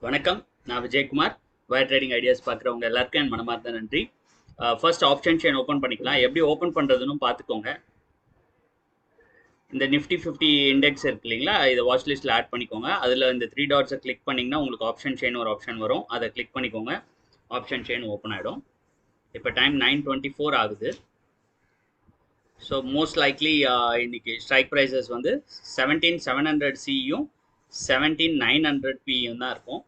வணக்கம், நான் Vijayakumar. Wire trading ideas பார்க்குறவங்க எல்லாருக்கும் என் மனமார்ந்த நன்றி. ஃபர்ஸ்ட் ஆப்ஷன் செயின் ஓப்பன் பண்ணிக்கலாம். எப்படி ஓப்பன் பண்ணுறதுன்னு பார்த்துக்கோங்க. இந்த நிஃப்டி 50 இண்டெக்ஸ் இருக்கு இல்லைங்களா, இதை வாட்ச் லிஸ்ட்டில் ஆட் பண்ணிக்கோங்க. அதில் இந்த 3 டாட்ஸை கிளிக் பண்ணிங்கன்னா உங்களுக்கு ஆப்ஷன் செயின் ஒரு ஆப்ஷன் வரும். அதை கிளிக் பண்ணிக்கோங்க. ஆப்ஷன் செயின் ஓப்பன் ஆகிடும். இப்போ டைம் 9:24 ஆகுது. ஸோ மோஸ்ட் லைக்லி இன்னைக்கு ஸ்ட்ரைக் ப்ரைஸஸ் வந்து 17,700 சியும் 17,900 பியும் தான் இருக்கும்.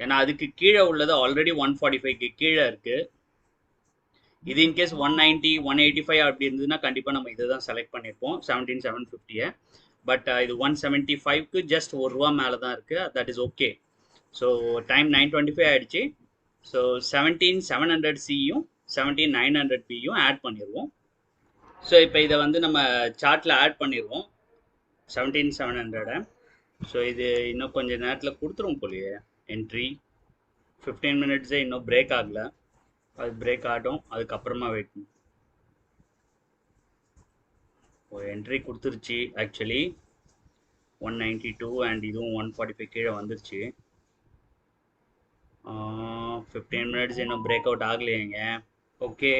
ஏன்னா அதுக்கு கீழே உள்ளது ஆல்ரெடி 145க்கு கீழே இருக்கு. இது இன்கேஸ் 190 185 அப்படி இருந்ததுன்னா கண்டிப்பாக நம்ம இதை தான் செலக்ட் பண்ணியிருப்போம் 17,750. பட் இது 175க்கு ஜஸ்ட் ₹1 மேலே தான் இருக்கு. That is okay. So time 9:25 ஆயிடுச்சு. ஸோ 17,700 சியும் 17,900 பியும் ஆட் பண்ணிடுவோம். ஸோ இப்போ இதை வந்து நம்ம சார்ட்டில் ஆட் பண்ணிடுவோம் 17,700. ஸோ இது இன்னும் கொஞ்சம் நேரத்தில் கொடுத்துருவோம் போலியே என்ட்ரி. 15 மினிட்ஸே இன்னும் பிரேக் ஆகலை. அது பிரேக் ஆகட்டும், அதுக்கப்புறமா வெயிட் பண்ணும். என்ட்ரி கொடுத்துருச்சு. ஆக்சுவலி 192 அண்ட் இதுவும் 145 கீழே வந்துருச்சு. 15 மினிட்ஸ் இன்னும் பிரேக் அவுட் ஆகலையேங்க. ஓகே,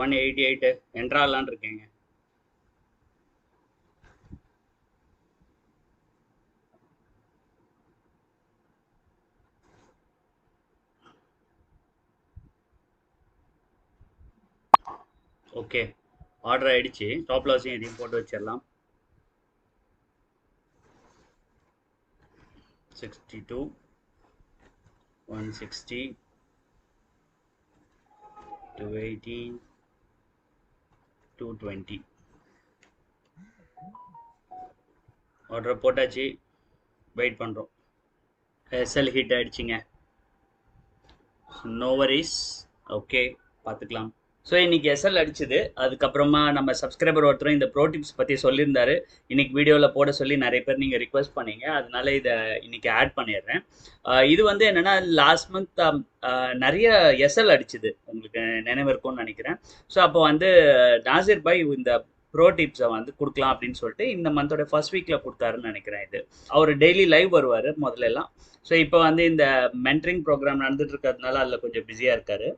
188 என்ட்ராலான் இருக்கேங்க. ஓகே, ஆர்டர் ஆயிடுச்சு. ஸ்டாப் லாஸையும் இதையும் போட்டு வச்சிடலாம். 62 160 218 220 ஆர்டர் போட்டாச்சு. வெயிட் பண்ணுறோம். எஸ்எல் ஹிட் ஆயிடுச்சுங்க. No worries. ஓகே, பார்த்துக்கலாம். ஸோ இன்னைக்கு எஸ்எல் அடிச்சுது. அதுக்கப்புறமா நம்ம சப்ஸ்கிரைபர் ஒருத்தரும் இந்த ப்ரோ டிப்ஸ் பற்றி சொல்லியிருந்தாரு. இன்னைக்கு வீடியோவில் போட சொல்லி நிறைய பேர் நீங்கள் ரிக்வெஸ்ட் பண்ணீங்க. அதனால இதை இன்னைக்கு ஆட் பண்ணிடுறேன். இது வந்து என்னென்னா லாஸ்ட் மந்த் நிறைய எஸ்எல் அடிச்சுது, உங்களுக்கு நினைவு இருக்கும்னு நினைக்கிறேன். ஸோ அப்போ வந்து நாசிர் பாய் இந்த ப்ரோ டிப்ஸை வந்து கொடுக்கலாம் அப்படின்னு சொல்லிட்டு இந்த மந்தோட ஃபர்ஸ்ட் வீக்கில் கொடுத்தாருன்னு நினைக்கிறேன். இது அவர் டெய்லி லைவ் வருவார் முதல்ல எல்லாம். ஸோ இப்போ வந்து இந்த மென்டரிங் ப்ரோக்ராம் நடந்துட்டு இருக்கிறதுனால அதில் கொஞ்சம் பிஸியாக இருக்காரு.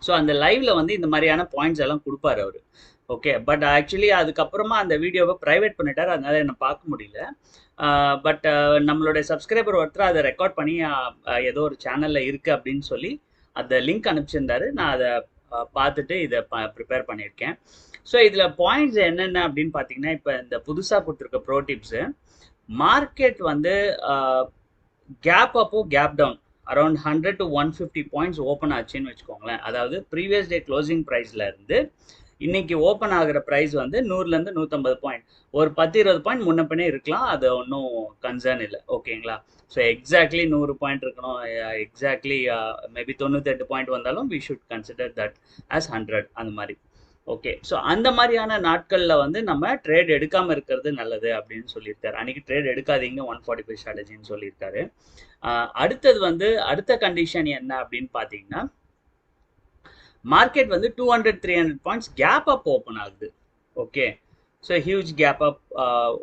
ஸோ அந்த லைவ்ல வந்து இந்த மாதிரியான பாயிண்ட்ஸ் எல்லாம் கொடுப்பாரு அவர். ஓகே, பட் ஆக்சுவலி அதுக்கப்புறமா அந்த வீடியோவை ப்ரைவேட் பண்ணிட்டார். அதனால என்ன பார்க்க முடியல. பட் நம்மளுடைய சப்ஸ்கிரைபர் ஒருத்தர் அதை ரெக்கார்ட் பண்ணி ஏதோ ஒரு சேனலில் இருக்குது அப்படின்னு சொல்லி அந்த லிங்க் அனுப்பிச்சிருந்தாரு. நான் அதை பார்த்துட்டு இதை ப்ரிப்பேர் பண்ணியிருக்கேன். ஸோ இதில் பாயிண்ட்ஸ் என்னென்ன அப்படின்னு பார்த்தீங்கன்னா, இப்போ இந்த புதுசாக கொடுத்துருக்க ப்ரோ டிப்ஸு, மார்க்கெட் வந்து gap up gap down around 100 to 150 points open ஆச்சுன்னு வச்சுக்கோங்களேன். அதாவது ப்ரீவியஸ் டே க்ளோசிங் ப்ரைஸில் இருந்து இன்னைக்கு ஓப்பன் ஆகிற ப்ரைஸ் வந்து 100லேருந்து 150 பாயிண்ட், ஒரு 10-20 பாயிண்ட் முன்ன பின்னே இருக்கலாம். அது ஒன்றும் கன்சர்ன் இல்லை. ஓகேங்களா? ஸோ எக்ஸாக்ட்லி 100 பாயிண்ட் இருக்கணும், எக்ஸாக்ட்லி மேபி 98 பாயிண்ட் வந்தாலும் we should consider that as 100 அந்த மாதிரி. ஓகே, ஸோ அந்த மாதிரியான நாட்களில் வந்து நம்ம ட்ரேட் எடுக்காமல் இருக்கிறது நல்லது அப்படின்னு சொல்லியிருக்காரு. அன்றைக்கி ட்ரேட் எடுக்காதீங்க 145 ஸ்ட்ராட்டஜின்னு சொல்லியிருக்காரு. அடுத்தது வந்து அடுத்த கண்டிஷன் என்ன அப்படின்னு பார்த்தீங்கன்னா, மார்க்கெட் வந்து 200-300 பாயிண்ட்ஸ் கேப் அப் ஓப்பன் ஆகுது. Okay, so huge gap up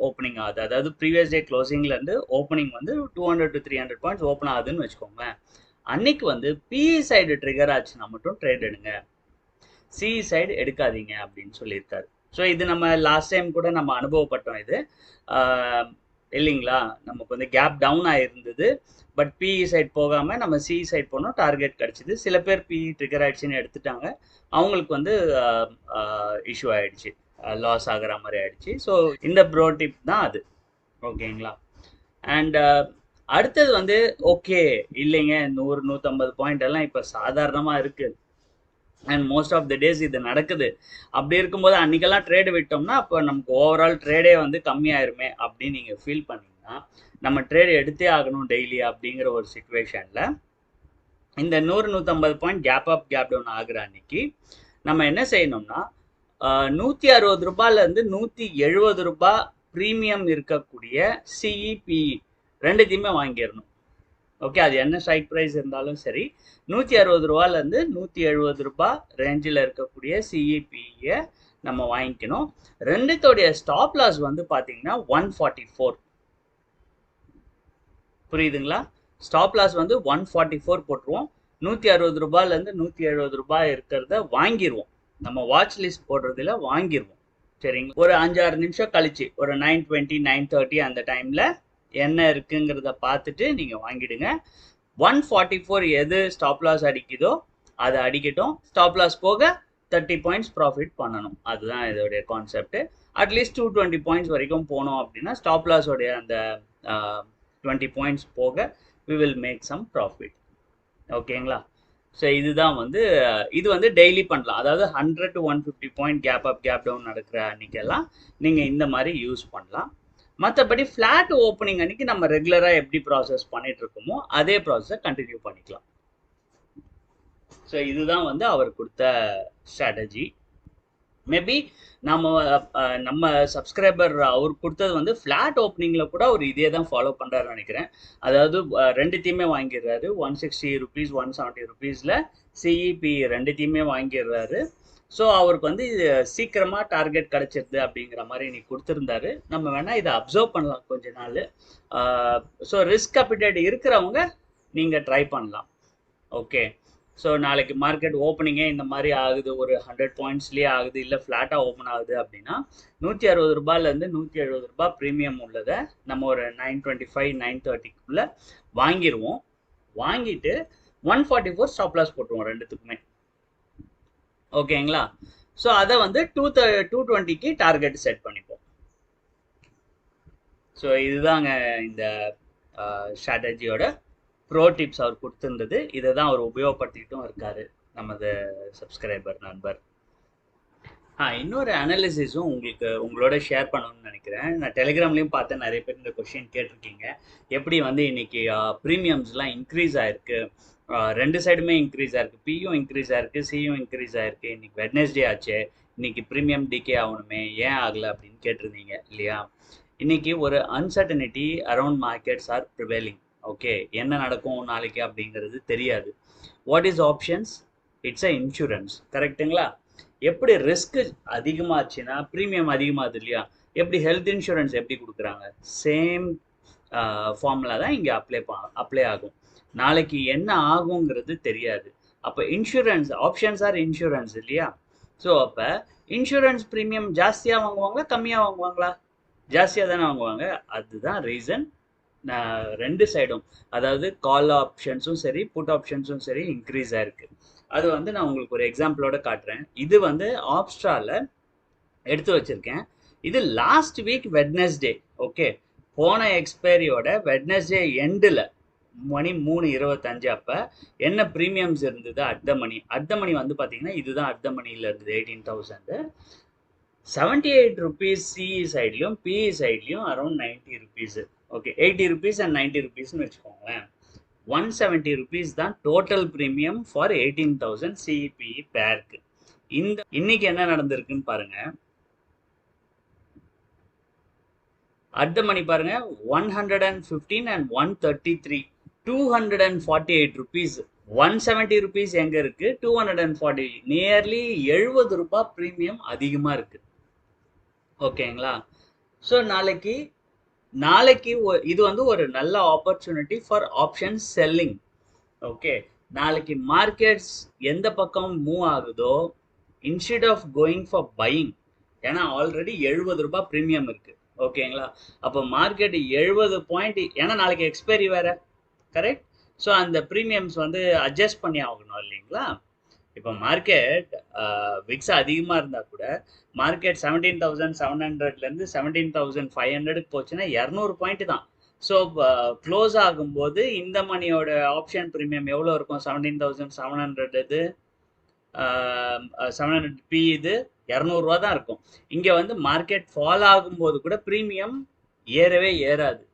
opening ஆகுது. அதாவது ப்ரீவியஸ் டே க்ளோசிங்லேருந்து ஓப்பனிங் வந்து 200 to 300 பாயிண்ட்ஸ் ஓப்பன் ஆகுதுன்னு வச்சுக்கோங்களேன். அன்னைக்கு வந்து பிஇ சைடு ட்ரிகர் ஆச்சுன்னா மட்டும் ட்ரேட் எடுங்க, சி சைடு எடுக்காதீங்க அப்படின்னு சொல்லியிருக்காரு. ஸோ இது நம்ம லாஸ்ட் டைம் கூட நம்ம அனுபவப்பட்டோம் இது இல்லைங்களா. நமக்கு வந்து கேப் டவுன் ஆகிருந்தது. பட் பிஇ சைட் போகாமல் நம்ம சி சைட் போனோம், டார்கெட் கிடச்சிது. சில பேர் பிஇ ட்ரிகர் ஆகிடுச்சின்னு எடுத்துட்டாங்க, அவங்களுக்கு வந்து இஷ்யூ ஆகிடுச்சு, லாஸ் ஆகிற மாதிரி ஆகிடுச்சு. ஸோ இந்த ப்ரோ டிப் தான் அது. ஓகேங்களா. அண்ட் அடுத்தது வந்து ஓகே இல்லைங்க, 100-150 பாயிண்ட் எல்லாம் இப்போ சாதாரணமாக இருக்குது and most of the days இது நடக்குது. அப்படி இருக்கும்போது அன்றைக்கெல்லாம் ட்ரேடு விட்டோம்னா அப்போ நமக்கு ஓவரால் ட்ரேடே வந்து கம்மியாயிருமே அப்படின்னு நீங்கள் ஃபீல் பண்ணிங்கன்னா, நம்ம ட்ரேடு எடுத்தே ஆகணும் டெய்லி அப்படிங்கிற ஒரு சுச்சுவேஷனில் இந்த 100-150 point gap up gap down ஆகுற அன்னைக்கு நம்ம என்ன செய்யணும்னா, 160 ரூபாயிலேருந்து 170 ரூபாய் ப்ரீமியம் இருக்கக்கூடிய சிஇபிஇ ரெண்டுத்தையுமே வாங்கிடணும். ஓகே, அது என்ன ஸ்ட்ரைக் ப்ரைஸ் இருந்தாலும் சரி, 160 ரூபாயிலேருந்து 170 ரூபாய் ரேஞ்சில் இருக்கக்கூடிய சிஇபியை நம்ம வாங்கிக்கணும். ரெண்டுத்தோடைய ஸ்டாப் லாஸ் வந்து பார்த்தீங்கன்னா 144. புரியுதுங்களா? ஸ்டாப் லாஸ் வந்து 144 போட்டுருவோம். 160 ரூபாயிலேருந்து 170 ரூபாய் இருக்கிறத வாங்கிடுவோம். நம்ம வாட்ச் லிஸ்ட் போடுறதுல வாங்கிடுவோம். சரிங்களா? ஒரு 5-6 நிமிஷம் கழிச்சு ஒரு 9:20 9:30 அந்த டைம்ல என்ன இருக்குங்கிறத பார்த்துட்டு நீங்க வாங்கிடுங்க. 144 எது ஸ்டாப் லாஸ் அடிக்குதோ அதை அடிக்கட்டும். ஸ்டாப் லாஸ் போக 30 பாயிண்ட்ஸ் ப்ராஃபிட் பண்ணணும். அதுதான் இதோடைய கான்செப்ட். அட்லீஸ்ட் 220 பாயிண்ட்ஸ் வரைக்கும் போனோம் அப்படின்னா ஸ்டாப் லாஸோடைய அந்த 20 பாயிண்ட்ஸ் போக we will make some profit. ஓகேங்களா? ஸோ இதுதான் வந்து இது வந்து டெய்லி பண்ணலாம். அதாவது 100 to 150 point gap up gap down நடக்கிற அன்னைக்கெல்லாம் நீங்கள் இந்த மாதிரி யூஸ் பண்ணலாம். மற்றபடி ஃப்ளாட் ஓப்பனிங் அன்னைக்கு நம்ம ரெகுலராக எப்படி ப்ராசஸ் பண்ணிட்டு இருக்கோமோ அதே ப்ராசஸை கண்டினியூ பண்ணிக்கலாம். ஸோ இதுதான் வந்து அவர் கொடுத்த ஸ்ட்ராட்டஜி. மேபி நம்ம சப்ஸ்கிரைபர் அவர் கொடுத்தது வந்து ஃப்ளாட் ஓப்பனிங்கில் கூட அவர் இதே தான் ஃபாலோ பண்ணுறாருன்னு நினைக்கிறேன். அதாவது ரெண்டுத்தையுமே வாங்கிடுறாரு. 160 rupees 170 rupeesல சிஇபி ரெண்டுத்தையுமே வாங்கிடுறாரு. ஸோ அவருக்கு வந்து இது சீக்கிரமாக டார்கெட் கிடச்சிருது அப்படிங்கிற மாதிரி இன்னைக்கு கொடுத்துருந்தாரு. நம்ம வேணால் இதை அப்சர்வ் பண்ணலாம் கொஞ்ச நாள். ஸோ ரிஸ்க் அப்பிடேட் இருக்கிறவங்க நீங்கள் ட்ரை பண்ணலாம். ஓகே. ஸோ நாளைக்கு மார்க்கெட் ஓப்பனிங்கே இந்த மாதிரி ஆகுது, ஒரு 100 பாயிண்ட்ஸ்லேயே ஆகுது, இல்லை ஃப்ளாட்டாக ஓப்பன் ஆகுது அப்படின்னா 160 ரூபாயிலேருந்து 170 ரூபாய் ப்ரீமியம் உள்ளதை நம்ம ஒரு 925 930க்குள்ளே வாங்கிடுவோம். வாங்கிட்டு 144 ஸ்டாப் லாஸ் போட்டுருவோம் ரெண்டுத்துக்குமே. ஓகேங்களா? ஸோ அதை வந்து 220க்கு டார்கெட் செட் பண்ணிப்போம். ஸோ இதுதாங்க இந்த ஸ்ட்ராட்டஜியோட ப்ரோ டிப்ஸ் அவர் கொடுத்துருந்தது. இதை தான் அவர் உபயோகப்படுத்திக்கிட்டும் இருக்காரு நமது சப்ஸ்கிரைபர் நண்பர். இன்னொரு அனாலிசிஸும் உங்களோட ஷேர் பண்ணணும்னு நினைக்கிறேன். நான் டெலிகிராம்லேயும் பார்த்தேன், நிறைய பேர் இந்த கொஷின் கேட்டிருக்கீங்க. எப்படி வந்து இன்னைக்கு ப்ரீமியம்ஸ்லாம் இன்க்ரீஸ் ஆயிருக்கு, ரெண்டு சைடுமே இன்க்ரீஸ் ஆயிருக்கு, பியும் இன்க்ரீஸ் ஆயிருக்கு, சியும் இன்க்ரீஸ் ஆயிருக்கு. இன்னைக்கு வெட்னஸ்டே ஆச்சு, இன்னைக்கு ப்ரீமியம் டிகே ஆகணுமே, ஏன் ஆகலை அப்படின்னு கேட்டிருந்தீங்க இல்லையா? இன்னைக்கு ஒரு uncertainty around markets R prevailing. Okay, என்ன நடக்கும் நாளைக்கு அப்படிங்கிறது தெரியாது. What is options? It's a insurance. கரெக்டுங்களா? எப்படி ரிஸ்க் அதிகமாச்சுன்னா ப்ரீமியம் அதிகமாகுது இல்லையா? எப்படி ஹெல்த் இன்சூரன்ஸ் எப்படி கொடுக்குறாங்க, சேம் ஃபார்முலா தான் இங்கே அப்ளை ஆகும். நாளைக்கு என்ன ஆகுங்கிறது தெரியாது. அப்போ இன்சூரன்ஸ் ஆப்ஷன்ஸ் ஆர் இன்சூரன்ஸ் இல்லையா? ஸோ அப்போ இன்சூரன்ஸ் ப்ரீமியம் ஜாஸ்தியாக வாங்குவாங்களா கம்மியாக வாங்குவாங்களா? ஜாஸ்தியாக தானே வாங்குவாங்க. அதுதான் ரீசன். ரெண்டு சைடும், அதாவது கால் ஆப்ஷன்ஸும் சரி புட் ஆப்ஷன்ஸும் சரி இன்க்ரீஸ் ஆயிருக்கு. அது வந்து நான் உங்களுக்கு ஒரு எக்ஸாம்பிளோட காட்டுறேன். இது வந்து ஆப்ஸ்ட்ரால எடுத்து வச்சிருக்கேன். இது லாஸ்ட் வீக் வெட்னஸ்டே. ஓகே, போன எக்ஸ்பைரியோட வெட்னஸ்டே எண்டில் மணி 3:25 அப்போ என்ன ப்ரீமியம்ஸ் இருந்தது அட் த மணி வந்து பார்த்தீங்கன்னா இதுதான் அட் த மணியில் இருந்தது 18,000. 78 rupees சிஇ சைட்லையும் பிஇ சைட்லையும் around 90 rupees. Okay, 80 rupees and 90 rupeesனு வச்சுக்கோங்களேன். 170 rupees தான் டோட்டல் ப்ரீமியம் ஃபார் 18,000 சிஇபிஇ பேருக்கு. இன்னைக்கு என்ன நடந்திருக்குன்னு பாருங்க. அட் த மணி பாருங்க 115 and 133, 248 rupees. 170 rupees எங்க இருக்கு, 240, நியர்லி 70 ரூபாய் ப்ரீமியம் அதிகமா இருக்கு. ஓகேங்களா? ஸோ நாளைக்கு இது வந்து ஒரு நல்ல opportunity for option selling. Okay, நாளைக்கு மார்க்கெட்ஸ் எந்த பக்கம் மூவ் ஆகுதோ instead of going for buying, ஏன்னா ஆல்ரெடி 70 ரூபாய் ப்ரீமியம் இருக்கு. ஓகேங்களா? அப்போ மார்க்கெட் 70 பாயிண்ட், ஏன்னா நாளைக்கு எக்ஸ்பைரி வேற, கரெக்ட்? ஸோ அந்த ப்ரீமியம்ஸ் வந்து அட்ஜஸ்ட் பண்ணி ஆகணும் இல்லைங்களா? இப்போ மார்க்கெட் விக்ஸ் அதிகமாக இருந்தால் கூட மார்க்கெட் 17,700லேருந்து 17,500க்கு போச்சுன்னா 200 பாயிண்ட் தான். ஸோ க்ளோஸ் ஆகும்போது இந்த மணியோட ஆப்ஷன் ப்ரீமியம் எவ்வளோ இருக்கும்? 17,700 இது 700 பி, இது 200 தான் இருக்கும். இங்கே வந்து மார்க்கெட் ஃபால் ஆகும்போது கூட ப்ரீமியம் ஏறவே ஏறாது.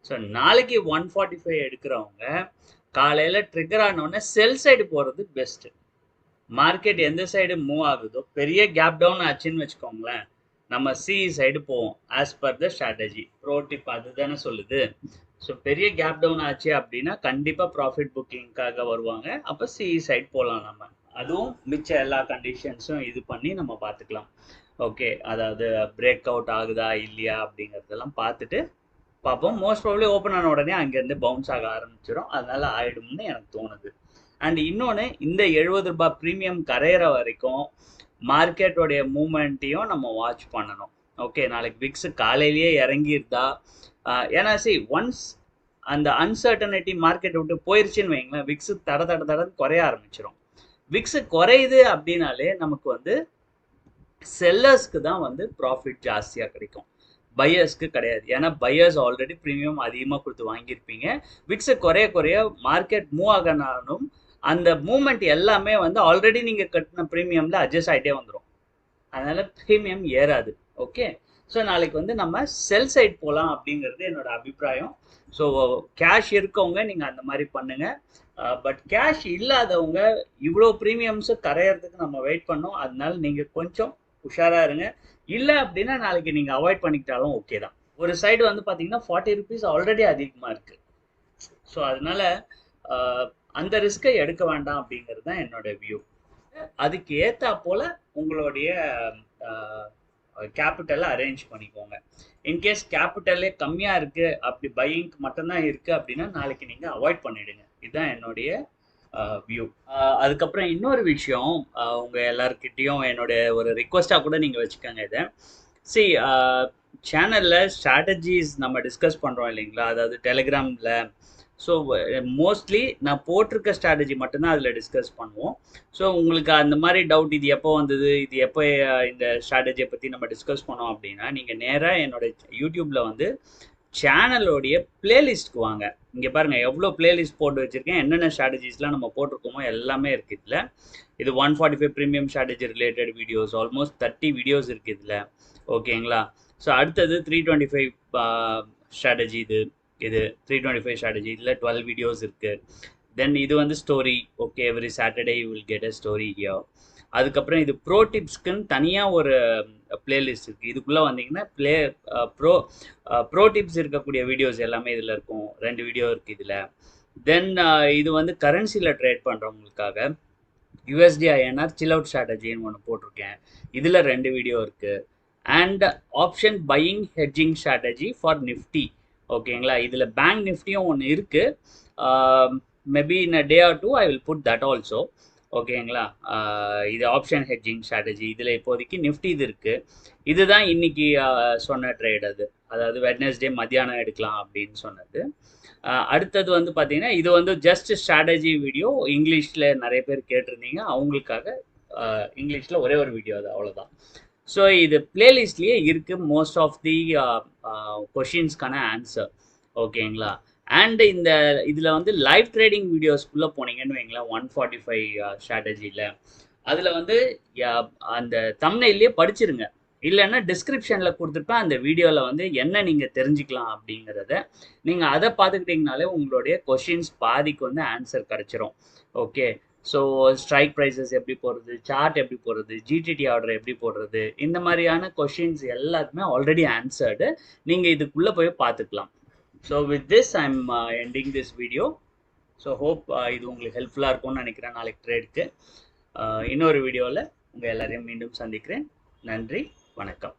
ஸோ நாளைக்கு 145 எடுக்கிறவங்க காலையில் ட்ரிகர் ஆனோடனே செல் சைடு போகிறது பெஸ்ட்டு. மார்க்கெட் எந்த சைடு மூவ் ஆகுதோ, பெரிய கேப் டவுன் ஆச்சுன்னு வச்சுக்கோங்களேன், நம்ம சிஇ சைடு போவோம். As per the strategy pro tip அதுதானே சொல்லுது. ஸோ பெரிய கேப் டவுன் ஆச்சு அப்படின்னா கண்டிப்பாக ப்ராஃபிட் புக்கிங்காக வருவாங்க. அப்போ சிஇ சைடு போகலாம் நம்ம. அதுவும் மிச்ச எல்லா கண்டிஷன்ஸும் இது பண்ணி நம்ம பார்த்துக்கலாம். ஓகே, அதாவது பிரேக் அவுட் ஆகுதா இல்லையா அப்படிங்கிறதெல்லாம் பார்த்துட்டு பார்ப்போம். மோஸ்ட் ப்ராபப்லி ஓப்பன் ஆன உடனே அங்கேருந்து பவுன்ஸ் ஆக ஆரம்பிச்சிடும். அதனால ஆயிடும்னு எனக்கு தோணுது. அண்ட் இன்னொன்று, இந்த ரூ. 70 ப்ரீமியம் கரையிற வரைக்கும் மார்க்கெட்டோடைய மூமெண்ட்டையும் நம்ம வாட்ச் பண்ணணும். ஓகே, நாளைக்கு விக்ஸ் காலையிலேயே இறங்கிருந்தா, ஏன்னா ஒன்ஸ் அந்த அன்சர்டனிட்டி மார்க்கெட்டை விட்டு போயிருச்சுன்னு வைங்களேன், விக்ஸ் தட தட தடன்னு குறைய ஆரம்பிச்சிடும். விக்ஸ் குறையுது அப்படின்னாலே நமக்கு வந்து செல்லர்ஸ்க்கு தான் வந்து ப்ராஃபிட் ஜாஸ்தியாக கிடைக்கும், பையர்ஸ்க்கு கிடையாது. ஏன்னா பையர்ஸ் ஆல்ரெடி ப்ரீமியம் அதிகமாக கொடுத்து வாங்கியிருப்பீங்க. விக்ஸை குறைய குறைய மார்க்கெட் மூவ் ஆகினாலும் அந்த மூவ்மெண்ட் எல்லாமே வந்து ஆல்ரெடி நீங்கள் கட்டின ப்ரீமியமில் அட்ஜஸ்ட் ஆகிட்டே வந்துடும். அதனால ப்ரீமியம் ஏறாது. ஓகே, ஸோ நாளைக்கு வந்து நம்ம செல் சைட் போகலாம் அப்படிங்கிறது என்னோட அபிப்பிராயம். ஸோ கேஷ் இருக்கவங்க நீங்கள் அந்த மாதிரி பண்ணுங்கள். பட் கேஷ் இல்லாதவங்க இவ்வளோ ப்ரீமியம்ஸு கரையிறதுக்கு நம்ம வெயிட் பண்ணோம். அதனால நீங்கள் கொஞ்சம் உஷாராக இருங்க. இல்லை அப்படின்னா நாளைக்கு நீங்கள் அவாய்ட் பண்ணிக்கிட்டாலும் ஓகே தான். ஒரு சைடு வந்து பார்த்தீங்கன்னா ₹40 ஆல்ரெடி அதிகமாக இருக்குது. ஸோ அதனால அந்த ரிஸ்கை எடுக்க வேண்டாம் அப்படிங்கிறது தான் என்னோட வியூ. அதுக்கு ஏற்றா போல் உங்களுடைய கேபிட்டலை அரேஞ்ச் பண்ணிக்கோங்க. இன்கேஸ் கேபிட்டலே கம்மியாக இருக்குது, அப்படி பையிங்க்கு மட்டும்தான் இருக்குது அப்படின்னா நாளைக்கு நீங்கள் அவாய்ட் பண்ணிவிடுங்க. இதுதான் என்னுடைய வியூ. அதுக்கப்புறம் இன்னொரு விஷயம், உங்கள் எல்லாருக்கிட்டேயும் என்னுடைய ஒரு ரிக்வெஸ்ட்டாக கூட நீங்கள் வச்சுக்கோங்க இதை. சேனலில் ஸ்ட்ராட்டஜிஸ் நம்ம டிஸ்கஸ் பண்ணுறோம் இல்லைங்களா, அதாவது டெலிகிராமில். ஸோ மோஸ்ட்லி நான் போட்டிருக்க ஸ்ட்ராட்டஜி மட்டும்தான் அதில் டிஸ்கஸ் பண்ணுவோம். ஸோ உங்களுக்கு அந்த மாதிரி டவுட், இது எப்போ வந்தது, இது எப்போ இந்த ஸ்ட்ராட்டஜியை பற்றி நம்ம டிஸ்கஸ் பண்ணோம் அப்படின்னா, நீங்கள் நேராக என்னோடய யூடியூப்பில் வந்து சேனலோடைய பிளேலிஸ்ட்க்கு வாங்க. இங்கே பாருங்கள் எவ்வளோ பிளேலிஸ்ட் போட்டு வச்சுருக்கேன், என்னென்ன ஸ்ட்ராட்டஜிஸ்லாம் நம்ம போட்டிருக்கோமோ எல்லாமே இருக்குது இதில். இது 145 premium strategy related videos, almost 30 videos இருக்குது இதில். ஓகேங்களா. ஸோ அடுத்தது 325 ஸ்ட்ராட்டஜி, இது 325 ஸ்ட்ராட்டஜி, இதில் 12 வீடியோஸ் இருக்குது. தென் இது வந்து story. Okay, every Saturday you will get a story here. அதுக்கப்புறம் இது ப்ரோ டிப்ஸ்க்குன்னு தனியாக ஒரு பிளேலிஸ்ட் இருக்குது. இதுக்குள்ளே வந்தீங்கன்னா ப்ரோ டிப்ஸ் இருக்கக்கூடிய வீடியோஸ் எல்லாமே இதில் இருக்கும். 2 வீடியோ இருக்குது இதில். தென் இது வந்து கரன்சியில் ட்ரேட் பண்ணுறவங்களுக்காக USD/INR சில் அவுட் ஸ்ட்ராட்டஜின்னு ஒன்று போட்டிருக்கேன். இதில் 2 வீடியோ இருக்குது. And option buying hedging strategy for Nifty. ஓகேங்களா, இதில் பேங்க் நிஃப்டியும் ஒன்று இருக்குது. Maybe in a day or two I will put that also. ஓகேங்களா, இது ஆப்ஷன் ஹெட்ஜிங் ஸ்ட்ராட்டஜி. இதில் இப்போதைக்கு நிஃப்டி இது இருக்குது. இதுதான் இன்னைக்கு சொன்ன ட்ரேட். அதாவது வெட்னஸ்டே மத்தியானம் எடுக்கலாம் அப்படின்னு சொன்னது. அடுத்தது வந்து பார்த்தீங்கன்னா, இது வந்து ஜஸ்ட் ஸ்ட்ராட்டஜி வீடியோ. இங்கிலீஷில் நிறைய பேர் கேட்டிருந்தீங்க, அவங்களுக்காக இங்கிலீஷில் ஒரே ஒரு வீடியோ அது, அவ்வளோதான். ஸோ இது பிளேலிஸ்ட்லேயே இருக்குது மோஸ்ட் ஆஃப் தி கொஷின்ஸ்க்கான ஆன்சர். ஓகேங்களா. அண்ட் இதில் வந்து லைவ் ட்ரேடிங் வீடியோஸ்க்குள்ளே போனீங்கன்னு வைங்களேன், 145 ஸ்ட்ராட்டஜியில், அதில் வந்து அந்த தம்ப்நெயிலே படிச்சிருங்க. இல்லைன்னா டிஸ்கிரிப்ஷனில் கொடுத்துருப்பேன், அந்த வீடியோவில் வந்து என்ன நீங்கள் தெரிஞ்சுக்கலாம் அப்படிங்கிறத நீங்கள் அதை பார்த்துக்கிட்டிங்கனாலே உங்களுடைய கொஷின்ஸ் பாதிக்கு வந்து ஆன்சர் கிடச்சிரும். ஓகே, ஸோ ஸ்ட்ரைக் ப்ரைஸஸ் எப்படி போடுறது, சார்ட் எப்படி போடுறது, GTT ஆர்டர் எப்படி போடுறது, இந்த மாதிரியான கொஷின்ஸ் எல்லாத்துமே ஆல்ரெடி ஆன்சர்டு. நீங்கள் இதுக்குள்ளே போய் பார்த்துக்கலாம். So with this I am ending this video. So hope இது உங்களுக்கு ஹெல்ப்ஃபுல்லாக இருக்கும்னு நினைக்கிறேன் நாளைக்கு ட்ரேடுக்கு. இன்னொரு வீடியோவில் உங்கள் எல்லாரையும் மீண்டும் சந்திக்கிறேன். நன்றி, வணக்கம்.